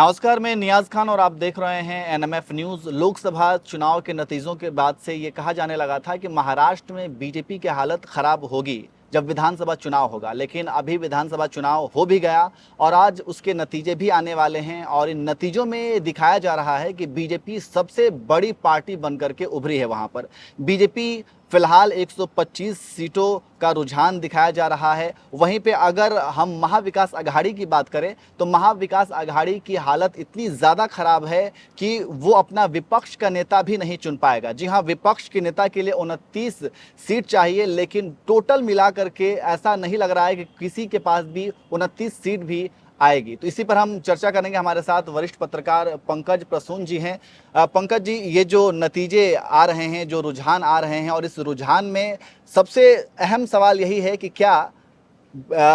नमस्कार, मैं नियाज खान और आप देख रहे हैं एनएमएफ न्यूज़। लोकसभा चुनाव के नतीजों के बाद से ये कहा जाने लगा था कि महाराष्ट्र में बीजेपी की हालत खराब होगी जब विधानसभा चुनाव होगा, लेकिन अभी विधानसभा चुनाव हो भी गया और आज उसके नतीजे भी आने वाले हैं और इन नतीजों में दिखाया जा रहा है कि बीजेपी सबसे बड़ी पार्टी बनकर के उभरी है। वहाँ पर बीजेपी फिलहाल 125 सीटों का रुझान दिखाया जा रहा है। वहीं पे अगर हम महाविकास अघाड़ी की बात करें तो महाविकास अघाड़ी की हालत इतनी ज़्यादा खराब है कि वो अपना विपक्ष का नेता भी नहीं चुन पाएगा। जी हाँ, विपक्ष के नेता के लिए 29 सीट चाहिए, लेकिन टोटल मिला करके ऐसा नहीं लग रहा है कि किसी के पास भी 29 सीट भी आएगी। तो इसी पर हम चर्चा करेंगे। हमारे साथ वरिष्ठ पत्रकार पंकज प्रसून जी हैं। पंकज जी, ये जो नतीजे आ रहे हैं, जो रुझान आ रहे हैं, और इस रुझान में सबसे अहम सवाल यही है कि क्या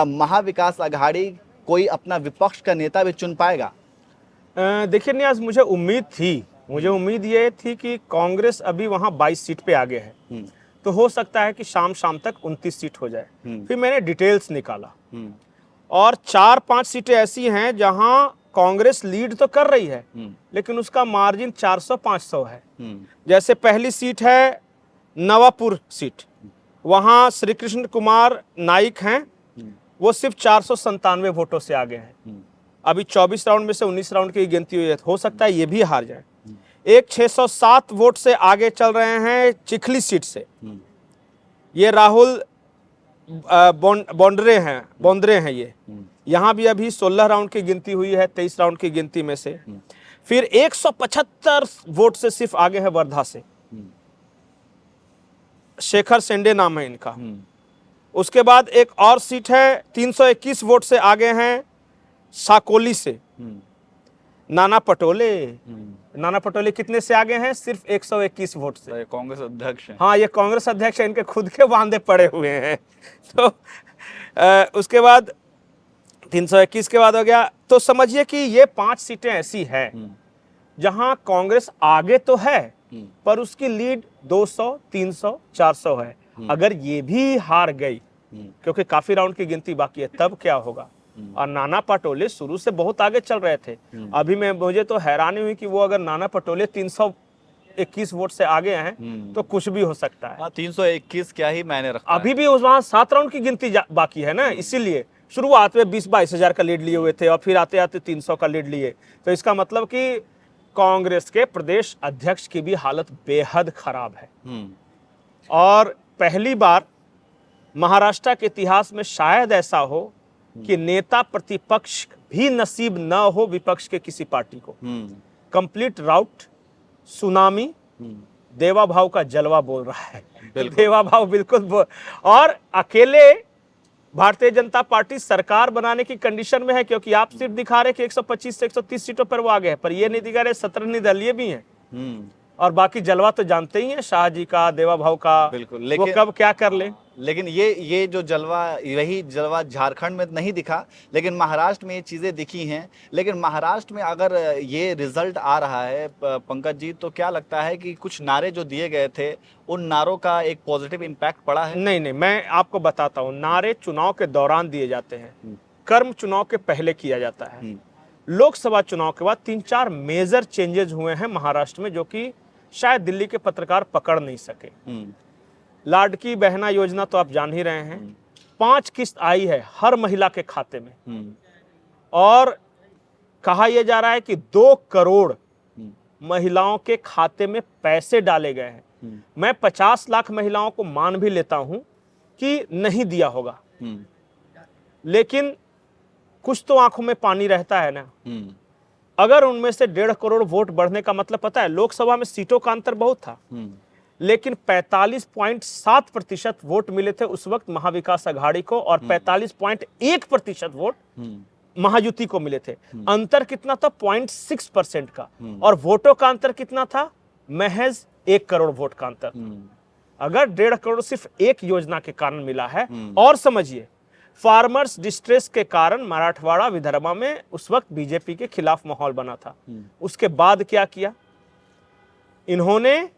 महाविकास अघाड़ी कोई अपना विपक्ष का नेता भी चुन पाएगा? देखिए नियाज, मुझे उम्मीद ये थी कि कांग्रेस अभी वहां 22 सीट पे आगे है, तो हो सकता है कि शाम तक 29 सीट हो जाए। फिर मैंने डिटेल्स निकाला और 4-5 सीटें ऐसी हैं जहां कांग्रेस लीड तो कर रही है, लेकिन उसका मार्जिन 400-500 है। जैसे पहली सीट है नवापुर सीट, वहां श्री कृष्ण कुमार नाइक हैं, वो सिर्फ 497 वोटों से आगे हैं। अभी 24 राउंड में से 19 राउंड की गिनती हुई है, हो सकता है ये भी हार जाए। एक 607 वोट से आगे चल रहे हैं चिखली सीट से, ये राहुल बॉन्डरे हैं ये। यहाँ भी अभी 16 राउंड की गिनती हुई है 23 राउंड की गिनती में से। फिर 175 वोट से सिर्फ आगे है वर्धा से, शेखर सेंडे नाम है इनका। उसके बाद एक और सीट है 321 वोट से आगे हैं साकोली से नाना पटोले कितने से आगे हैं? सिर्फ 121 वोट से। कांग्रेस अध्यक्ष हैं। हाँ, ये कांग्रेस अध्यक्ष है, इनके खुद के बांधे पड़े हुए हैं। तो उसके बाद 321 के बाद हो गया। तो समझिए कि ये 5 सीटें ऐसी हैं जहां कांग्रेस आगे तो है, पर उसकी लीड 200, 300, 400 है। अगर ये भी हार गई, क्योंकि काफी राउंड की गिनती बाकी है, तब क्या होगा? और नाना पटोले शुरू से बहुत आगे चल रहे थे। अभी मुझे तो हैरानी हुई कि वो अगर नाना पटोले 321 वोट से आगे हैं तो कुछ भी हो सकता है। 321 क्या ही मैंने रखा अभी भी वहां 7 राउंड की गिनती बाकी है ना, इसीलिए शुरुआत में 20-22 हजार का लीड लिए हुए थे और फिर आते आते 300 का लीड लिए। तो इसका मतलब कि कांग्रेस के प्रदेश अध्यक्ष की भी हालत बेहद खराब है। और पहली बार महाराष्ट्र के इतिहास में शायद ऐसा हो कि नेता प्रतिपक्ष भी नसीब न हो विपक्ष के किसी पार्टी को। कंप्लीट राउट, सुनामी, देवा भाव का जलवा बोल रहा है। देवा भाव बिल्कुल और अकेले भारतीय जनता पार्टी सरकार बनाने की कंडीशन में है, क्योंकि आप सिर्फ दिखा रहे कि 125 से 130 सीटों पर वो आगे है, पर ये नहीं दिखा रहे 17 निर्दलीय भी हैं। और बाकी जलवा तो जानते ही हैं, शाह जी का, देवा भाव का। बिल्कुल, लेकिन वो कब क्या कर ले। लेकिन ये जो जलवा, यही जलवा झारखंड में नहीं दिखा, लेकिन महाराष्ट्र में ये चीज़ें दिखी हैं। लेकिन महाराष्ट्र में अगर ये रिजल्ट आ रहा है पंकज जी, तो क्या लगता है कि कुछ नारे जो दिए गए थे, उन नारों का एक पॉजिटिव इम्पैक्ट पड़ा है? नहीं, मैं आपको बताता हूँ। नारे चुनाव के दौरान दिए जाते हैं, कर्म चुनाव के पहले किया जाता है। लोकसभा चुनाव के बाद 3-4 मेजर चेंजेस हुए हैं महाराष्ट्र में, जो कि शायद दिल्ली के पत्रकार पकड़ नहीं सके। लाडकी बहना योजना तो आप जान ही रहे हैं, 5 किस्त आई है हर महिला के खाते में, और कहा यह जा रहा है कि 2 करोड़ महिलाओं के खाते में पैसे डाले गए हैं। मैं 50 लाख महिलाओं को मान भी लेता हूं कि नहीं दिया होगा, लेकिन कुछ तो आंखों में पानी रहता है ना। अगर उनमें से 1.5 करोड़ वोट बढ़ने का मतलब, पता है, लोकसभा में सीटों का अंतर बहुत था, लेकिन 45.7% वोट मिले थे उस वक्त महाविकास अघाड़ी को, और 45.1% वोट महायुति को मिले थे। अंतर कितना था? 0.6% का। और वोटों का अंतर कितना था? महज 1 करोड़ वोट का अंतर। अगर 1.5 करोड़ सिर्फ एक योजना के कारण मिला है, और समझिए फार्मर्स डिस्ट्रेस के कारण मराठवाड़ा, विदर्भा में उस वक्त बीजेपी के खिलाफ माहौल बना था। उसके बाद क्या किया इन्होंने?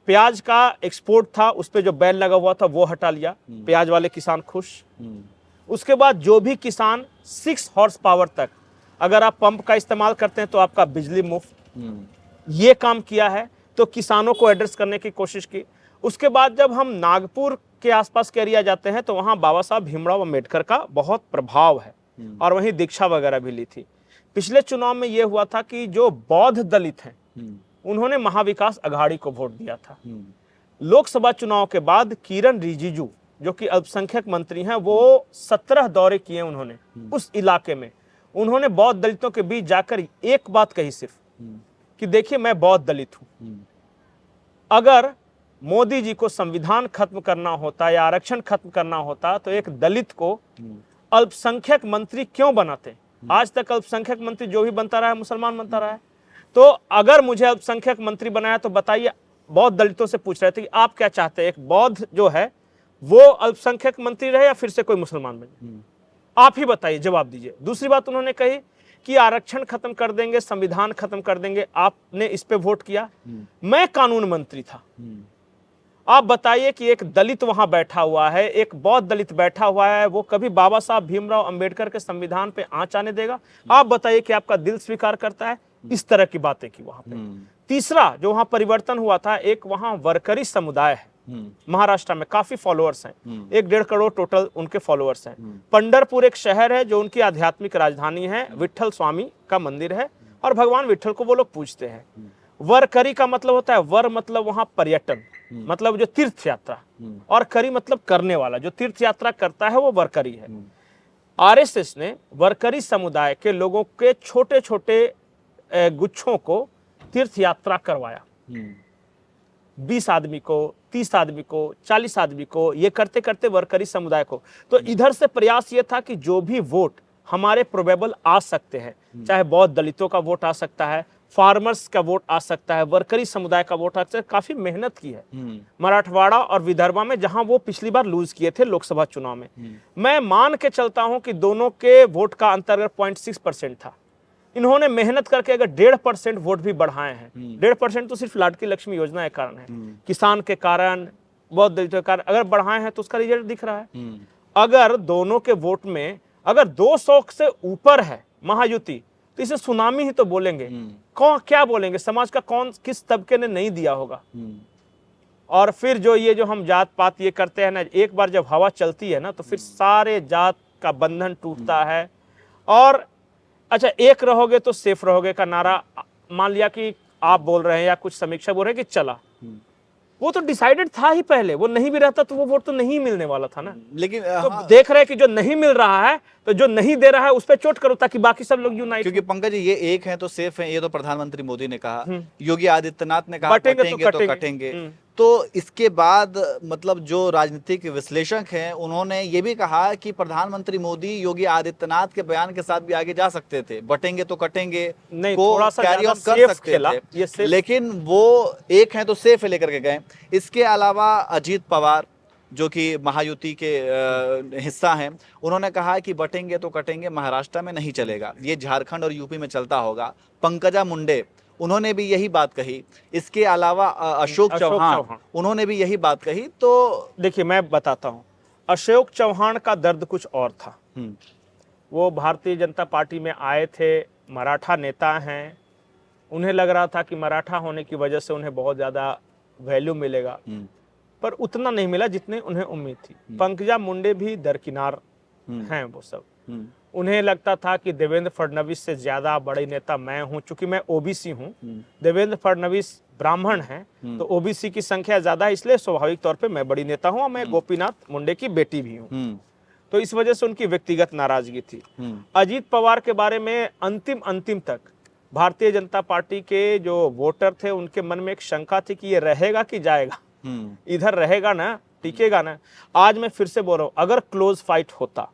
प्याज का एक्सपोर्ट था, उस पे जो बैन लगा हुआ था वो हटा लिया, प्याज वाले किसान खुश। उसके बाद जो भी किसान 6 हॉर्स पावर तक अगर आप पंप का इस्तेमाल करते हैं तो आपका बिजली मुफ्त। ये काम किया है, तो किसानों को एड्रेस करने की कोशिश की। उसके बाद जब हम नागपुर के आसपास के एरिया जाते हैं तो वहाँ बाबा साहब भीमराव अम्बेडकर का बहुत प्रभाव है और वहीं दीक्षा वगैरह भी ली थी। पिछले चुनाव में ये हुआ था कि जो बौद्ध दलित हैं उन्होंने महाविकास अघाड़ी को वोट दिया था। लोकसभा चुनाव के बाद किरण रिजिजू जो कि अल्पसंख्यक मंत्री हैं, वो 17 दौरे किए उन्होंने उस इलाके में। उन्होंने बौद्ध दलितों के बीच जाकर एक बात कही सिर्फ कि देखिए मैं बौद्ध दलित हूं, अगर मोदी जी को संविधान खत्म करना होता या आरक्षण खत्म करना होता तो एक दलित को अल्पसंख्यक मंत्री क्यों बनाते? आज तक अल्पसंख्यक मंत्री जो भी बनता रहा है मुसलमान बनता रहा है। तो अगर मुझे अल्पसंख्यक मंत्री बनाया तो बताइए, बौद्ध दलितों से पूछ रहे थे कि आप क्या चाहते हैं, एक बौद्ध जो है वो अल्पसंख्यक मंत्री रहे या फिर से कोई मुसलमान बने? आप ही बताइए, जवाब दीजिए। दूसरी बात उन्होंने कही कि आरक्षण खत्म कर देंगे, संविधान खत्म कर देंगे। आपने इस पे वोट किया। मैं कानून मंत्री था। आप बताइए कि एक दलित वहां बैठा हुआ है, एक बौद्ध दलित बैठा हुआ है, वो कभी बाबा साहब भीमराव अंबेडकर के संविधान पे आंच आने देगा? आप बताइए कि आपका दिल स्वीकार करता है? इस तरह की बातें की वहां पे। तीसरा जो वहां परिवर्तन हुआ था, एक वहां वरकरी समुदाय है महाराष्ट्र में, काफी फॉलोअर्स हैं, 1-1.5 करोड़ टोटल उनके फॉलोअर्स हैं। पंढरपुर एक शहर है जो उनकी आध्यात्मिक राजधानी है, विट्ठल स्वामी का मंदिर है और भगवान विट्ठल को वो लोग पूजते हैं। वरकरी का मतलब होता है, वर मतलब वहां पर्यटन, मतलब जो तीर्थ यात्रा, और करी मतलब करने वाला, जो तीर्थ यात्रा करता है वो वरकरी है। आरएसएस ने वरकरी समुदाय के लोगों के छोटे छोटे गुच्छों को तीर्थ यात्रा करवाया, 20 आदमी को, 30 आदमी को, 40 आदमी को, ये करते करते वरकरी समुदाय को। तो इधर से प्रयास ये था कि जो भी वोट हमारे प्रोबेबल आ सकते हैं, चाहे बौद्ध दलितों का वोट आ सकता है, फार्मर्स का वोट आ सकता है, वरकरी समुदाय का वोट आ सकता है। काफी मेहनत की है मराठवाड़ा और विदर्भा में, जहां वो पिछली बार लूज किए थे लोकसभा चुनाव में। मैं मान के चलता हूं कि दोनों के वोट का अंतर 0.6% था। इन्होंने मेहनत करके अगर 1.5% वोट भी बढ़ाए हैं, 1.5% तो सिर्फ लाडकी लक्ष्मी योजना के कारण है, किसान के कारण, बौद्ध दलितों के कारण अगर बढ़ाए हैं तो उसका रिजल्ट दिख रहा है। अगर दोनों के वोट में अगर 200 से ऊपर है महायुति, तो इसे सुनामी ही तो बोलेंगे। कौन क्या बोलेंगे? समाज का कौन किस तबके ने नहीं दिया होगा? और फिर जो ये जो हम जात पात ये करते हैं ना, एक बार जब हवा चलती है ना तो फिर सारे जात का बंधन टूटता है। और अच्छा, एक रहोगे तो सेफ रहोगे का नारा मान लिया कि आप बोल रहे हैं या कुछ समीक्षा बोल रहे हैं कि चला, वो तो डिसाइडेड था ही पहले। वो नहीं भी रहता तो वो वोट तो नहीं मिलने वाला था ना। लेकिन तो देख रहे हैं कि जो नहीं मिल रहा है तो जो नहीं दे रहा है उस पर चोट करो ताकि बाकी सब लोग यूनाइट। क्योंकि पंकज जी, ये एक है तो सेफ है, ये तो प्रधानमंत्री मोदी ने कहा, योगी आदित्यनाथ ने कहा बटेंगे तो कटेंगे। तो इसके बाद मतलब जो राजनीतिक विश्लेषक हैं उन्होंने ये भी कहा कि प्रधानमंत्री मोदी योगी आदित्यनाथ के बयान के साथ भी आगे जा सकते थे, बटेंगे तो कटेंगे नहीं, को थोड़ा सा कैरी ऑन कर सकते थे, लेकिन वो एक है तो सेफ है लेकर के गए। इसके अलावा अजीत पवार जो कि महायुति के हिस्सा हैं, उन्होंने कहा कि बटेंगे तो कटेंगे महाराष्ट्र में नहीं चलेगा, ये झारखंड और यूपी में चलता होगा। पंकजा मुंडे उन्होंने भी यही बात कही। इसके अलावा अशोक चौहान उन्होंने भी यही बात कही। तो देखिए मैं बताता हूं, अशोक चौहान का दर्द कुछ और था। वो भारतीय जनता पार्टी में आए थे, मराठा नेता हैं, उन्हें लग रहा था कि मराठा होने की वजह से उन्हें बहुत ज्यादा वैल्यू मिलेगा, पर उतना नहीं मिला जितने उन्हें उम्मीद थी। पंकजा मुंडे भी दरकिनार हैं वो सब। उन्हें लगता था कि देवेंद्र फडणवीस से ज्यादा बड़े नेता मैं हूं, चूंकि मैं ओबीसी हूं, देवेंद्र फडणवीस ब्राह्मण हैं, तो ओबीसी की संख्या ज्यादा है, इसलिए स्वाभाविक तौर पे मैं बड़ी नेता हूं और मैं गोपीनाथ मुंडे की बेटी भी हूं। तो इस वजह से उनकी व्यक्तिगत नाराजगी थी। अजीत पवार के बारे में अंतिम तक भारतीय जनता पार्टी के जो वोटर थे उनके मन में एक शंका थी कि ये रहेगा कि जाएगा, इधर रहेगा ना, टिकेगा ना। आज मैं फिर से बोल रहा हूं, अगर क्लोज फाइट होता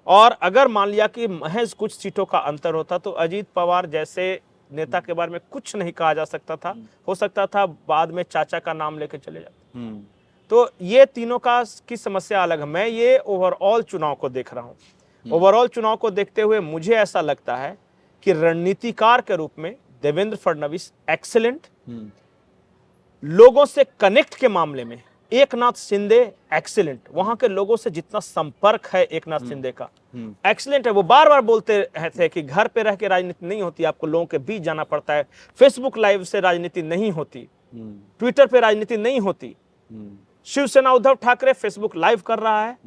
और अगर मान लिया कि महज कुछ सीटों का अंतर होता तो अजीत पवार जैसे नेता के बारे में कुछ नहीं कहा जा सकता था। हो सकता था बाद में चाचा का नाम लेके चले जाते। तो ये तीनों की समस्या अलग है। मैं ये ओवरऑल चुनाव को देख रहा हूं। ओवरऑल चुनाव को देखते हुए मुझे ऐसा लगता है कि रणनीतिकार के रूप में देवेंद्र फडणवीस एक्सीलेंट, लोगों से कनेक्ट के मामले में एकनाथ शिंदे एक्सीलेंट, वहां के लोगों से जितना संपर्क है एकनाथ शिंदे का एक्सीलेंट है। वो बार बार बोलते थे कि घर पे रह के राजनीति नहीं होती, आपको लोगों के बीच जाना पड़ता है, फेसबुक लाइव से राजनीति नहीं होती, ट्विटर पे राजनीति नहीं होती। शिवसेना उद्धव ठाकरे फेसबुक लाइव कर रहा है,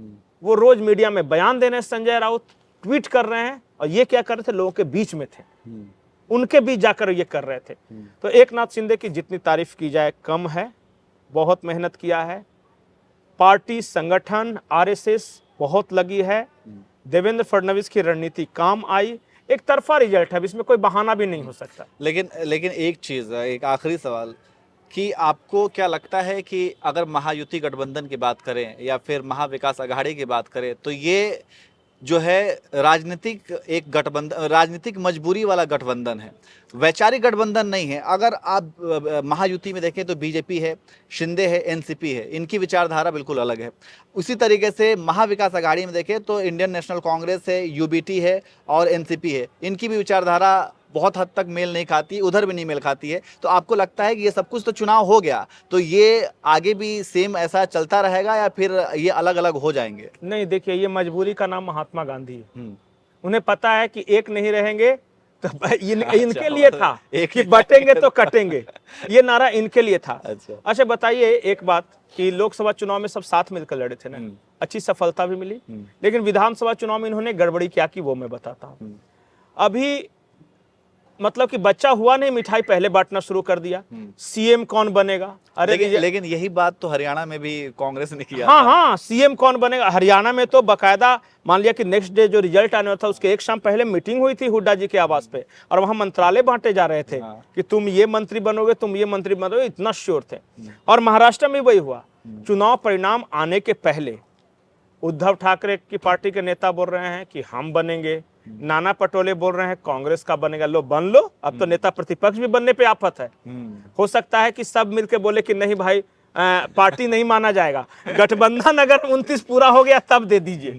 वो रोज मीडिया में बयान दे रहे हैं, संजय राउत ट्वीट कर रहे हैं, और ये क्या कर रहे थे, लोगों के बीच में थे, उनके बीच जाकर ये कर रहे थे। तो एकनाथ शिंदे की जितनी तारीफ की जाए कम है, बहुत मेहनत किया है, पार्टी संगठन आरएसएस बहुत लगी है, देवेंद्र फडणवीस की रणनीति काम आई, एक तरफा रिजल्ट है, इसमें कोई बहाना भी नहीं हो सकता। लेकिन एक चीज, एक आखिरी सवाल, कि आपको क्या लगता है कि अगर महायुति गठबंधन की बात करें या फिर महाविकास अघाड़ी की बात करें, तो ये जो है एक गठबंधन, राजनीतिक मजबूरी वाला गठबंधन है, वैचारिक गठबंधन नहीं है। अगर आप महायुति में देखें तो बीजेपी है, शिंदे है, एनसीपी है, इनकी विचारधारा बिल्कुल अलग है। उसी तरीके से महाविकास अघाड़ी में देखें तो इंडियन नेशनल कांग्रेस है, यूबीटी है और एनसीपी है, इनकी भी विचारधारा बहुत हद तक मेल नहीं खाती, उधर भी नहीं मेल खाती है। तो आपको लगता है कि ये सब कुछ तो चुनाव हो गया, तो ये आगे भी सेम ऐसा चलता रहेगा या फिर ये अलग अलग हो जाएंगे? नहीं, देखिए, ये मजबूरी का नाम महात्मा गांधी है। उन्हें पता है कि एक नहीं रहेंगे तो इनके लिए था कि बटेंगे तो कटेंगे, ये नारा इनके लिए था। अच्छा बताइए एक बात, कि लोकसभा चुनाव में सब साथ मिलकर लड़े थे ना, अच्छी सफलता भी मिली, लेकिन विधानसभा चुनाव में इन्होंने गड़बड़ी क्या की वो मैं बताता हूँ। अभी मतलब कि बच्चा हुआ नहीं, मिठाई पहले बांटना शुरू कर दिया, सीएम कौन बनेगा। अरे लेकिन यही बात तो हरियाणा में भी कांग्रेस ने किया। हाँ, सीएम कौन बनेगा। हरियाणा में तो बकायदा मान लिया कि नेक्स्ट डे जो रिजल्ट आने वाला था उसके एक शाम पहले मीटिंग हुई थी हुड्डा जी के आवास पे, और वहां मंत्रालय बांटे जा रहे थे कि तुम ये मंत्री बनोगे, तुम ये मंत्री बनोगे, इतना श्योर थे। और महाराष्ट्र में वही हुआ। चुनाव परिणाम आने के पहले उद्धव ठाकरे की पार्टी के नेता बोल रहे हैं कि हम बनेंगे, नाना पटोले बोल रहे हैं कांग्रेस का बनेगा, लो बन लो। अब तो नेता प्रतिपक्ष भी बनने पे आफत है। हो सकता है कि सब मिलके बोले कि नहीं भाई, पार्टी नहीं माना जाएगा, गठबंधन अगर 29 पूरा हो गया तब दे दीजिए।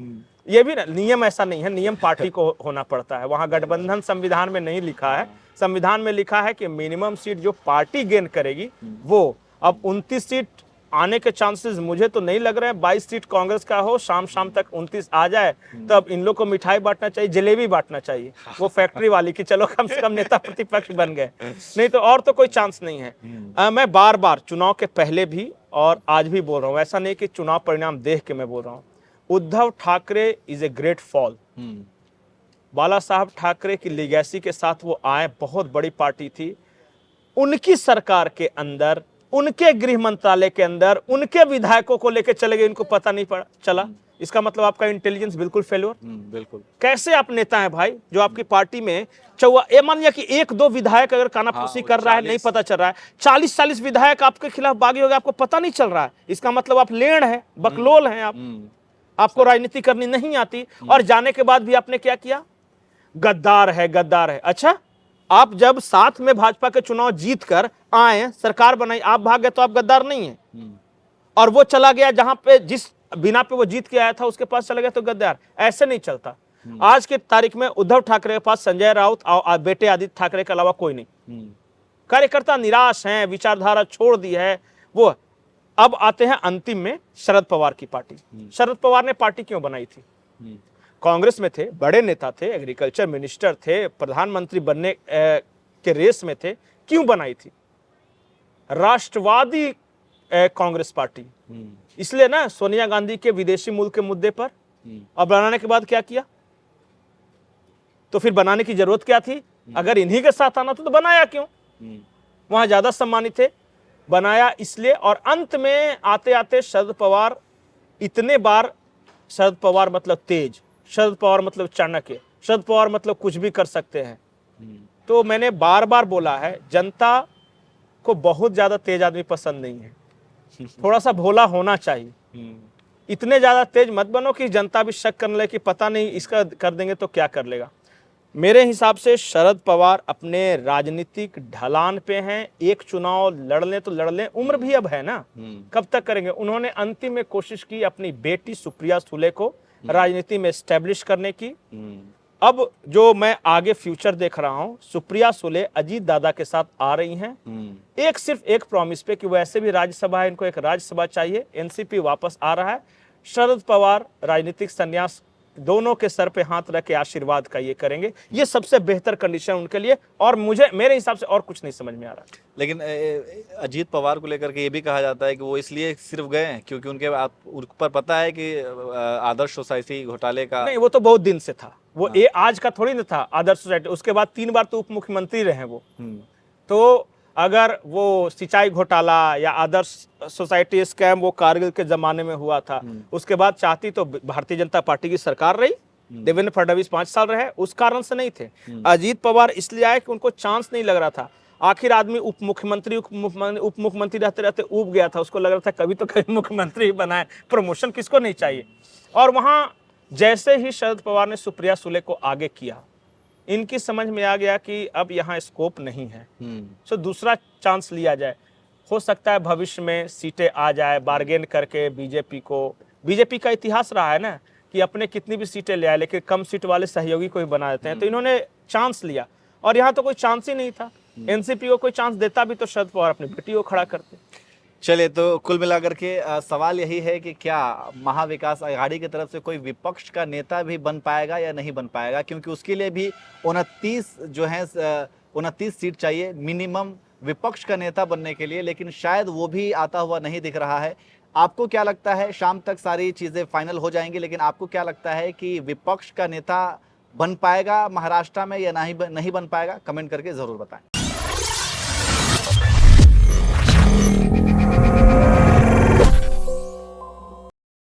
ये भी नियम ऐसा नहीं है, नियम पार्टी को होना पड़ता है। वहां गठबंधन संविधान में नहीं लिखा है, संविधान में लिखा है कि मिनिमम सीट जो पार्टी गेन करेगी वो। अब 29 सीट आने के चांसेस मुझे तो नहीं लग रहे हैं। 22 सीट कांग्रेस का हो, शाम तक 29 आ जाए, तब इन लोग को मिठाई बांटना चाहिए, जलेबी बांटना चाहिए, वो फैक्ट्री वाली, कि चलो कम से कम नेता प्रतिपक्ष बन गए, नहीं तो और तो कोई चांस नहीं है। मैं बार बार चुनाव के पहले भी और आज भी बोल रहा हूँ, ऐसा नहीं कि चुनाव परिणाम देख के मैं बोल रहा हूँ, Uddhav Thackeray is a great fall. Bala Saheb Thackeray की लीगेसी के साथ वो आए, बहुत बड़ी पार्टी थी, उनकी सरकार के अंदर, उनके गृह मंत्रालय के अंदर उनके विधायकों को लेकर चले गए, इनको पता नहीं पड़ा चला। इसका मतलब आपका इंटेलिजेंस बिल्कुल फेल्योर। बिल्कुल। कैसे आप नेता हैं भाई जो आपकी पार्टी में मान लिया कि 1-2 विधायक अगर कानाफूसी कर रहा है, नहीं पता चल रहा है, 40-40 विधायक आपके खिलाफ बागी हो गए, आपको पता नहीं चल रहा है, इसका मतलब आप लेड़ हैं, बकलोल हैं आपको राजनीति करनी नहीं आती। और जाने के बाद भी आपने क्या किया, गद्दार है, गद्दार है। अच्छा, आप जब साथ में भाजपा के चुनाव जीत कर आए, सरकार बनाई, आप भाग गए तो आप गद्दार नहीं है। और वो चला गया जहां पे जिस बिना पे वो जीत के आया था उसके पास चला गया तो गद्दार। ऐसे नहीं चलता। आज के तारीख में उद्धव ठाकरे के पास संजय राउत और बेटे आदित्य ठाकरे के अलावा कोई नहीं। कार्यकर्ता निराश हैं, विचारधारा छोड़ दी है वो। अब आते हैं अंतिम में शरद पवार की पार्टी। शरद पवार ने पार्टी क्यों बनाई थी? कांग्रेस में थे, बड़े नेता थे, एग्रीकल्चर मिनिस्टर थे, प्रधानमंत्री बनने के रेस में थे, क्यों बनाई थी? राष्ट्रवादी कांग्रेस पार्टी, इसलिए ना सोनिया गांधी के विदेशी मूल के मुद्दे पर। और बनाने के बाद क्या किया? तो फिर बनाने की जरूरत क्या थी? अगर इन्हीं के साथ आना तो बनाया क्यों? वहां ज्यादा सम्मानित थे, बनाया इसलिए। और अंत में आते आते शरद पवार, इतने बार शरद पवार मतलब तेज, शरद पवार मतलब चाणक्य, शरद पवार मतलब कुछ भी कर सकते हैं। तो मैंने बार बार बोला है, जनता को बहुत ज्यादा तेज आदमी पसंद नहीं है, थोड़ा सा भोला होना चाहिए। इतने ज्यादा तेज मत बनो कि जनता भी शक करने लगे कि पता नहीं इसका कर देंगे तो क्या कर लेगा। मेरे हिसाब से शरद पवार अपने राजनीतिक ढलान पे हैं। एक चुनाव लड़ लें तो लड़ लें, उम्र भी अब है ना, कब तक करेंगे? उन्होंने अंतिम में कोशिश की अपनी बेटी सुप्रिया सुले को राजनीति में एस्टेब्लिश करने की। अब जो मैं आगे फ्यूचर देख रहा हूं, सुप्रिया सुले अजीत दादा के साथ आ रही हैं, एक सिर्फ एक प्रॉमिस पे कि वैसे भी राज्यसभा है, इनको एक राज्यसभा चाहिए, एनसीपी वापस आ रहा है, शरद पवार राजनीतिक संन्यास, दोनों के सर पे हाथ रख के आशीर्वाद का ये करेंगे, ये सबसे बेहतर कंडीशन उनके लिए, और मुझे मेरे हिसाब से और कुछ नहीं समझ में आ रहा। लेकिन अजीत पवार को लेकर के ये भी कहा जाता है कि वो इसलिए सिर्फ गए हैं क्योंकि उनके ऊपर पता है कि आदर्श सोसाइटी घोटाले का। नहीं, वो तो बहुत दिन से था, वो ये आज का थोड़ी ना था आदर्श सोसाइटी, उसके बाद 3 बार तो उप मुख्यमंत्री रहे वो। तो अगर वो सिंचाई घोटाला या आदर्श सोसाइटी स्कैम वो कारगिल के जमाने में हुआ था, उसके बाद चाहती तो भारतीय जनता पार्टी की सरकार रही, देवेंद्र फडणवीस 5 साल रहे, उस कारण से नहीं थे। अजीत पवार इसलिए आए कि उनको चांस नहीं लग रहा था, आखिर आदमी उप मुख्यमंत्री रहते रहते ऊब गया था, उसको लग रहा था कभी तो कभी मुख्यमंत्री ही बनाए, प्रमोशन किसको नहीं चाहिए। और वहां जैसे ही शरद पवार ने सुप्रिया सुले को आगे किया, इनकी समझ में आ गया कि अब यहाँ स्कोप नहीं है, तो दूसरा चांस लिया जाए, हो सकता है भविष्य में सीटें आ जाए, बार्गेन करके बीजेपी का इतिहास रहा है ना कि अपने कितनी भी सीटें ले आए लेकिन कम सीट वाले सहयोगी को ही बना देते हैं, तो इन्होंने चांस लिया, और यहाँ तो कोई चांस ही नहीं था। एनसीपी को कोई चांस देता भी तो शरद पवार अपनी बेटी को खड़ा करते। चलिए, तो कुल मिलाकर के सवाल यही है कि क्या महाविकास आघाड़ी की तरफ से कोई विपक्ष का नेता भी बन पाएगा या नहीं बन पाएगा, क्योंकि उसके लिए भी 29 सीट चाहिए मिनिमम विपक्ष का नेता बनने के लिए, लेकिन शायद वो भी आता हुआ नहीं दिख रहा है। आपको क्या लगता है, शाम तक सारी चीज़ें फाइनल हो जाएंगी, लेकिन आपको क्या लगता है कि विपक्ष का नेता बन पाएगा महाराष्ट्र में या नहीं बन पाएगा? कमेंट करके ज़रूर बताएं।